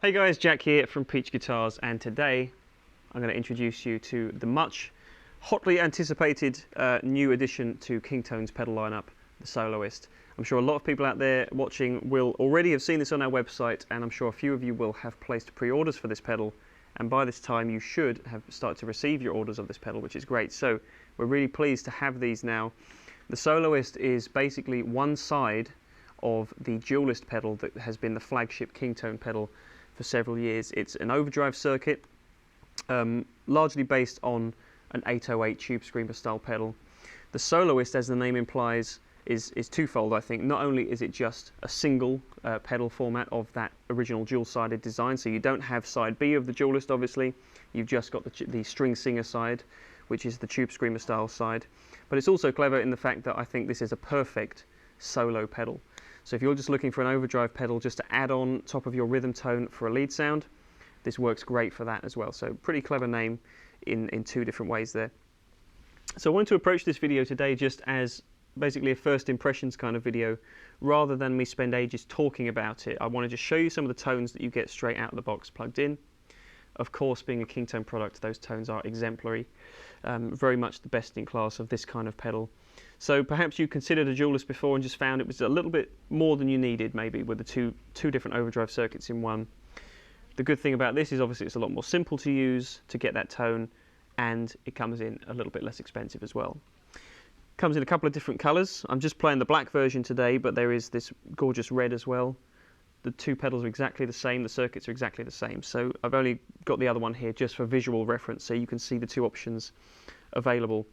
Hey guys, Jack here from Peach Guitars, and today I'm going to introduce you to the much hotly anticipated new addition to Kingtone's pedal lineup, the Soloist. I'm sure a lot of people out there watching will already have seen this on our website, and I'm sure a few of you will have placed pre-orders for this pedal, and by this time you should have started to receive your orders of this pedal, which is great. So we're really pleased to have these now. The Soloist is basically one side of the Duellist pedal that has been the flagship Kingtone pedal for several years. It's an overdrive circuit, largely based on an 808 tube screamer style pedal. The Soloist, as the name implies, is twofold, I think. Not only is it just a single pedal format of that original dual-sided design, so you don't have side B of the Duellist, obviously. You've just got the string singer side, which is the tube screamer style side. But it's also clever in the fact that I think this is a perfect solo pedal. So if you're just looking for an overdrive pedal just to add on top of your rhythm tone for a lead sound, this works great for that as well. So pretty clever name in two different ways there. So I wanted to approach this video today just as basically a first impressions kind of video, rather than me spend ages talking about it. I wanted to show you some of the tones that you get straight out of the box plugged in. Of course, being a Kingtone product, those tones are exemplary, very much the best in class of this kind of pedal. So perhaps you considered a Duellist before and just found it was a little bit more than you needed, maybe, with the two different overdrive circuits in one. The good thing about this is obviously it's a lot more simple to use to get that tone, and it comes in a little bit less expensive as well. Comes in a couple of different colours. I'm just playing the black version today, but there is this gorgeous red as well. The two pedals are exactly the same, the circuits are exactly the same. So I've only got the other one here just for visual reference, so you can see the two options available.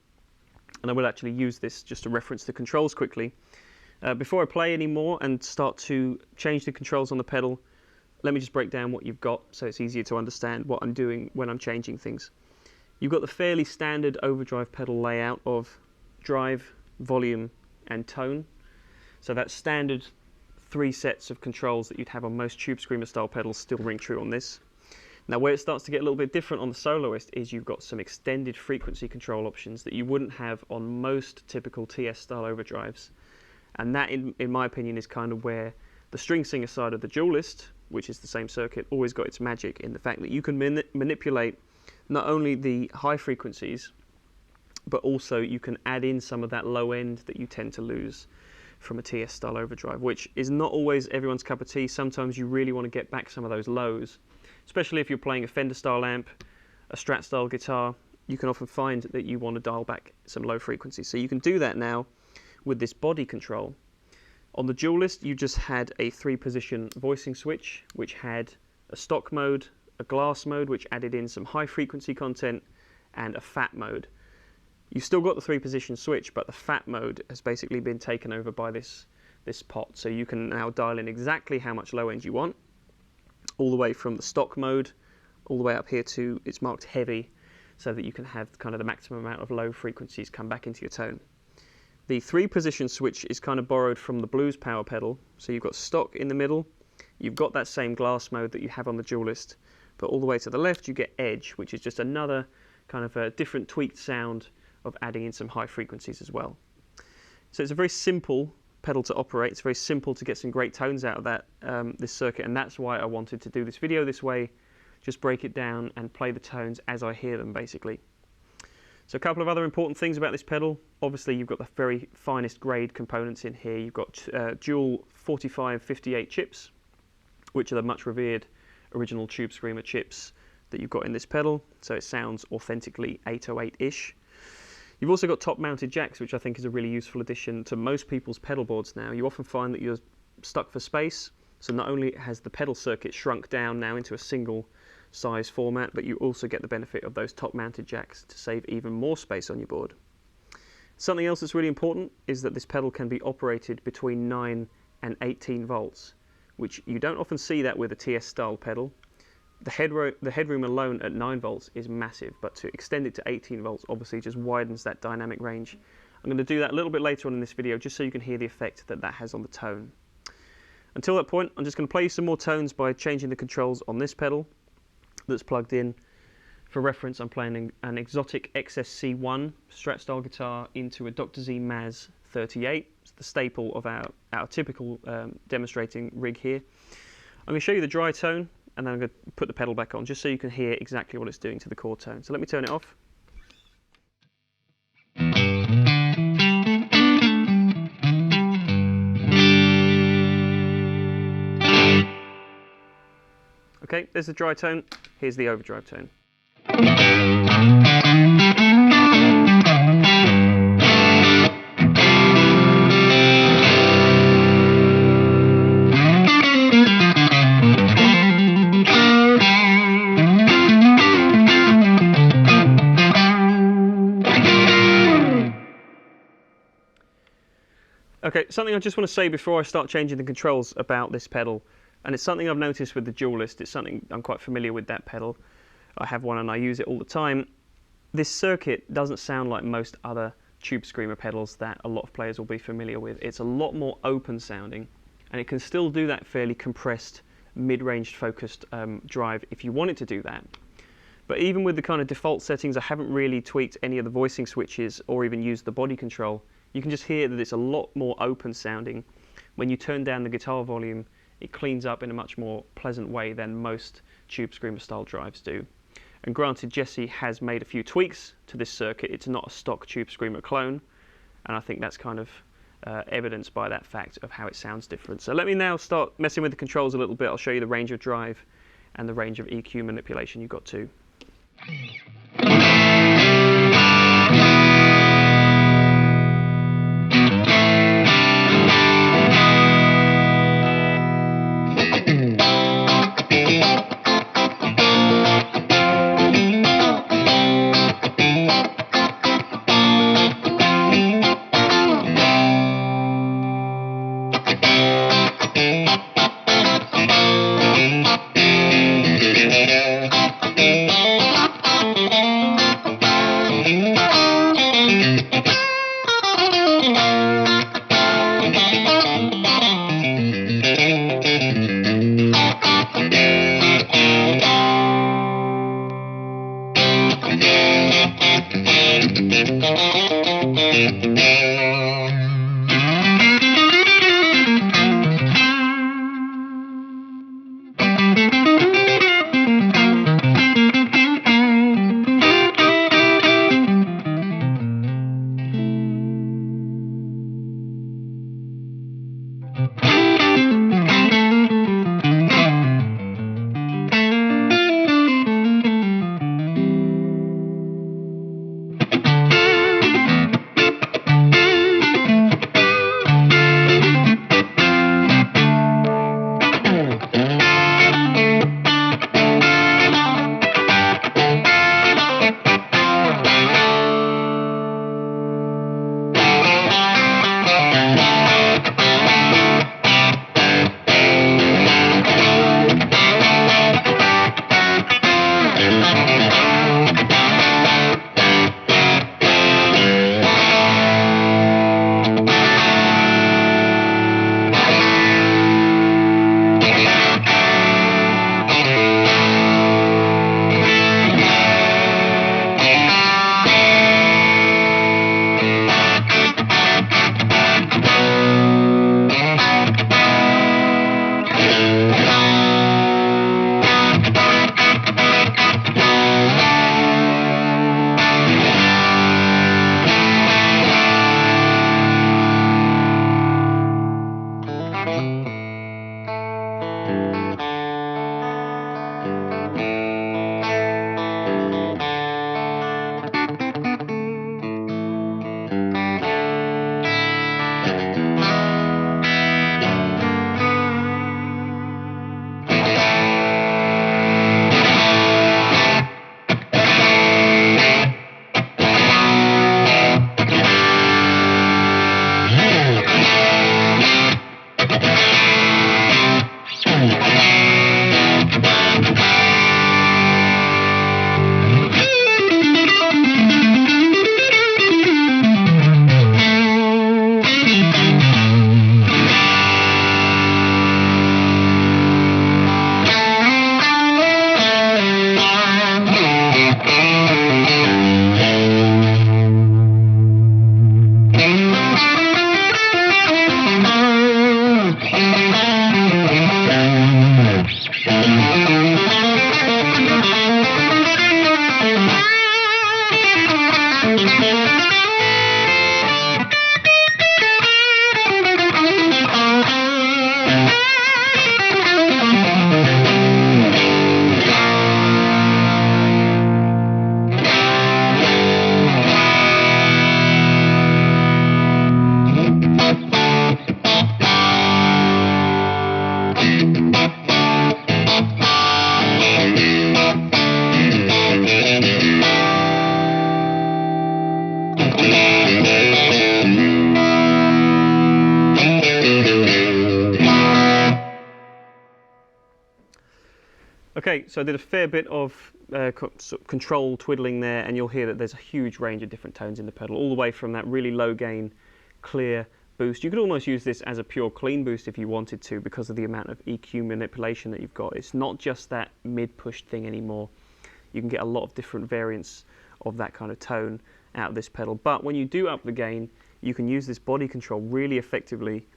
And I will actually use this just to reference the controls quickly. Before I play any more and start to change the controls on the pedal, let me just break down what you've got so it's easier to understand what I'm doing when I'm changing things. You've got the fairly standard overdrive pedal layout of drive, volume and tone. So that standard 3 sets of controls that you'd have on most tube screamer style pedals still ring true on this. Now where it starts to get a little bit different on the Soloist is you've got some extended frequency control options that you wouldn't have on most typical TS style overdrives, and that in my opinion is kind of where the string singer side of the Duellist, which is the same circuit, always got its magic, in the fact that you can manipulate not only the high frequencies, but also you can add in some of that low end that you tend to lose from a TS style overdrive, which is not always everyone's cup of tea. Sometimes you really want to get back some of those lows, especially if you're playing a Fender style amp, a Strat style guitar. You can often find that you want to dial back some low frequencies. So you can do that now with this body control. On the Duellist, you just had a 3-position voicing switch, which had a stock mode, a glass mode, which added in some high frequency content, and a fat mode. You've still got the 3-position switch, but the fat mode has basically been taken over by this pot. So you can now dial in exactly how much low end you want, all the way from the stock mode, all the way up here to it's marked heavy, so that you can have kind of the maximum amount of low frequencies come back into your tone. The 3-position switch is kind of borrowed from the Blues power pedal. So you've got stock in the middle, you've got that same glass mode that you have on the Duellist, but all the way to the left you get edge, which is just another kind of a different tweaked sound of adding in some high frequencies as well. So it's a very simple pedal to operate. It's very simple to get some great tones out of that this circuit, and that's why I wanted to do this video this way, just break it down and play the tones as I hear them basically. So a couple of other important things about this pedal. Obviously you've got the very finest grade components in here. You've got dual 4558 chips, which are the much revered original tube screamer chips that you've got in this pedal, so it sounds authentically 808-ish. You've also got top-mounted jacks, which I think is a really useful addition to most people's pedal boards now. You often find that you're stuck for space, so not only has the pedal circuit shrunk down now into a single size format, but you also get the benefit of those top-mounted jacks to save even more space on your board. Something else that's really important is that this pedal can be operated between 9 and 18 volts, which you don't often see that with a TS style pedal. The headroom alone at 9 volts is massive, but to extend it to 18 volts obviously just widens that dynamic range. I'm going to do that a little bit later on in this video just so you can hear the effect that that has on the tone. Until that point, I'm just going to play you some more tones by changing the controls on this pedal that's plugged in. For reference, I'm playing an exotic XSC1 Strat style guitar into a Dr. Z Maz 38. It's the staple of our typical demonstrating rig here. I'm going to show you the dry tone, and then I'm going to put the pedal back on just so you can hear exactly what it's doing to the chord tone. So let me turn it off. Okay, there's the dry tone, here's the overdrive tone. Okay, something I just want to say before I start changing the controls about this pedal, and it's something I've noticed with the Duellist. It's something I'm quite familiar with, that pedal. I have one and I use it all the time. This circuit doesn't sound like most other tube screamer pedals that a lot of players will be familiar with. It's a lot more open sounding, and it can still do that fairly compressed, mid-range focused drive if you want it to do that. But even with the kind of default settings, I haven't really tweaked any of the voicing switches or even used the body control. You can just hear that it's a lot more open sounding. When you turn down the guitar volume, it cleans up in a much more pleasant way than most tube screamer style drives do. And granted, Jesse has made a few tweaks to this circuit. It's not a stock tube screamer clone, and I think that's kind of evidenced by that fact of how it sounds different. So let me now start messing with the controls a little bit. I'll show you the range of drive and the range of EQ manipulation you've got too. Okay, so I did a fair bit of sort of control twiddling there, and you'll hear that there's a huge range of different tones in the pedal, all the way from that really low gain, clear boost. You could almost use this as a pure clean boost if you wanted to, because of the amount of EQ manipulation that you've got. It's not just that mid-pushed thing anymore. You can get a lot of different variants of that kind of tone out of this pedal. But when you do up the gain, you can use this body control really effectively,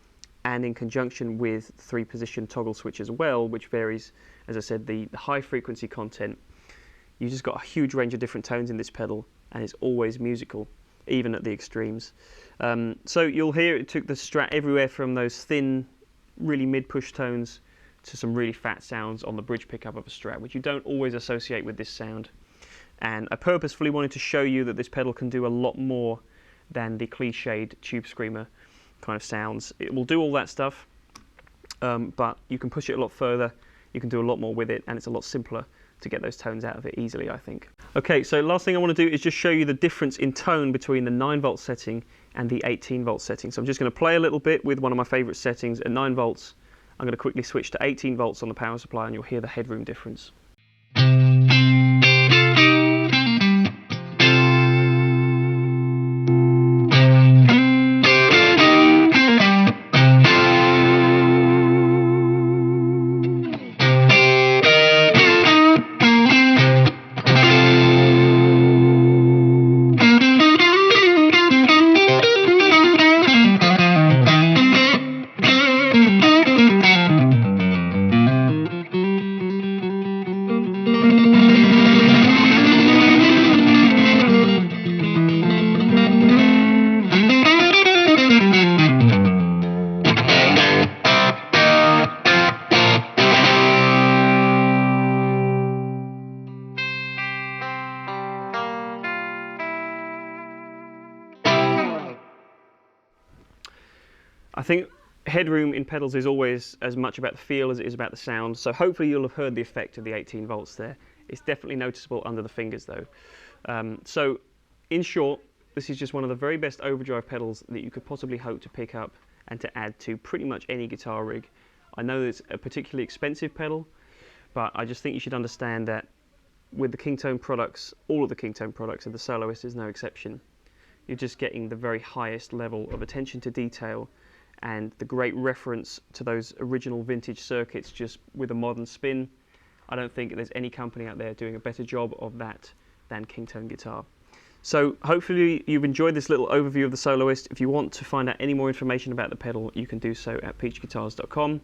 and in conjunction with 3-position toggle switch as well, which varies, as I said, the high frequency content. You just got a huge range of different tones in this pedal, and it's always musical, even at the extremes. So you'll hear it took the Strat everywhere from those thin, really mid-push tones to some really fat sounds on the bridge pickup of a Strat, which you don't always associate with this sound. And I purposefully wanted to show you that this pedal can do a lot more than the cliched tube screamer kind of sounds. It will do all that stuff, but you can push it a lot further, you can do a lot more with it, and it's a lot simpler to get those tones out of it easily, I think. Okay, so last thing I want to do is just show you the difference in tone between the 9-volt setting and the 18-volt setting. So I'm just going to play a little bit with one of my favorite settings at 9 volts. I'm going to quickly switch to 18 volts on the power supply, and you'll hear the headroom difference. I think headroom in pedals is always as much about the feel as it is about the sound, so hopefully you'll have heard the effect of the 18 volts there. It's definitely noticeable under the fingers though. So in short, this is just one of the very best overdrive pedals that you could possibly hope to pick up and to add to pretty much any guitar rig. I know it's a particularly expensive pedal, but I just think you should understand that with the Kingtone products, all of the Kingtone products, and the Soloist is no exception, you're just getting the very highest level of attention to detail and the great reference to those original vintage circuits just with a modern spin. I don't think there's any company out there doing a better job of that than Kingtone Guitar. So hopefully you've enjoyed this little overview of the Soloist. If you want to find out any more information about the pedal, you can do so at peachguitars.com.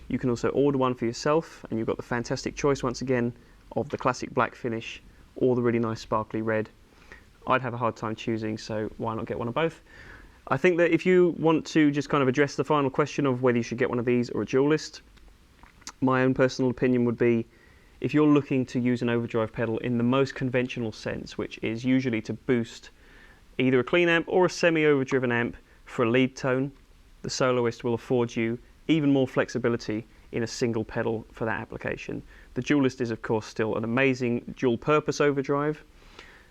You can also order one for yourself, and you've got the fantastic choice once again of the classic black finish or the really nice sparkly red. I'd have a hard time choosing, so why not get one of both? I think that if you want to just kind of address the final question of whether you should get one of these or a Duellist, my own personal opinion would be, if you're looking to use an overdrive pedal in the most conventional sense, which is usually to boost either a clean amp or a semi-overdriven amp for a lead tone, the Soloist will afford you even more flexibility in a single pedal for that application. The Duellist is of course still an amazing dual purpose overdrive,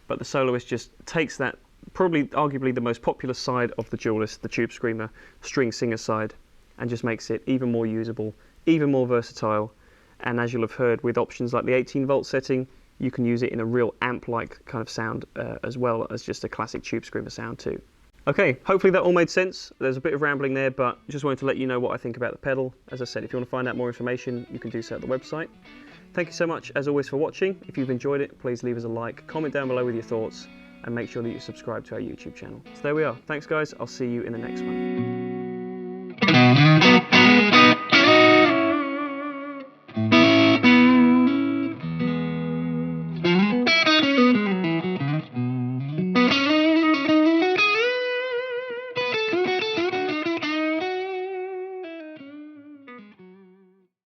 but the Soloist just takes that probably arguably the most popular side of the Duellist, the tube screamer, string singer side, and just makes it even more usable, even more versatile. And as you'll have heard, with options like the 18 volt setting, you can use it in a real amp-like kind of sound as well as just a classic tube screamer sound too. Okay, hopefully that all made sense. There's a bit of rambling there, but just wanted to let you know what I think about the pedal. As I said, if you want to find out more information, you can do so at the website. Thank you so much, as always, for watching. If you've enjoyed it, please leave us a like, comment down below with your thoughts, and make sure that you subscribe to our YouTube channel. So there we are. Thanks guys, I'll see you in the next one.